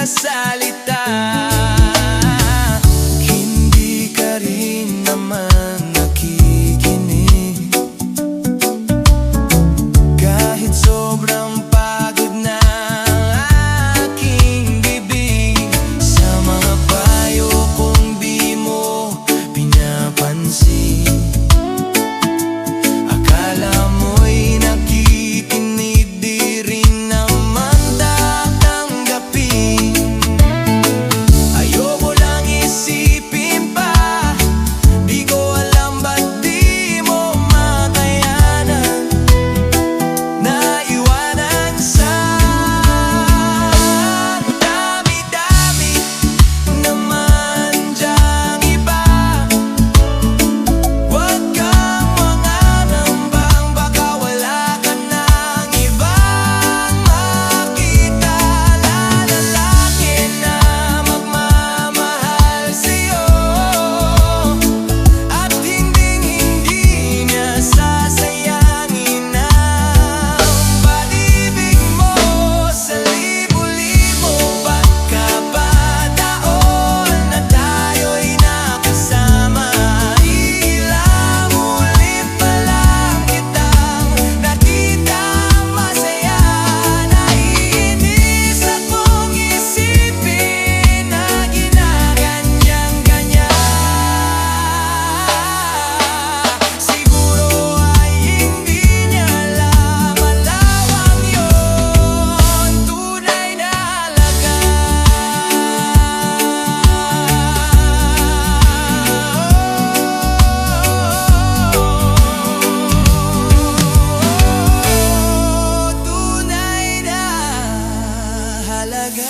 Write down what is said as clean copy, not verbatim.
nagsasalita. Hindi ka rin naman nakikinig, kahit sobrang pagod na aking bibig. Sa mga payo kong di mo pinapansin, akala mo'y nakikinig, di rin naman tatanggapin. Ayoko lang isipin pa, di ko alam ba't di mo makayanan na iwanan sa dami-dami naman dyang iba. Huwag kang mangangambang, baka wala ka ng ibang makita. Lalaki na magmamahal sa'yo at hinding-hindi niya sasayangin ang pag-ibig mo sa libo-libo pagkakataon na tayo'y nakasama. Ilang ulit pa lang kitang nakitang masaya. Naiinis akong isipin na ginaganyan-ganyan. Siguro ay hindi niya alam, malawang yun, tunay na halaga. Tunay na halaga.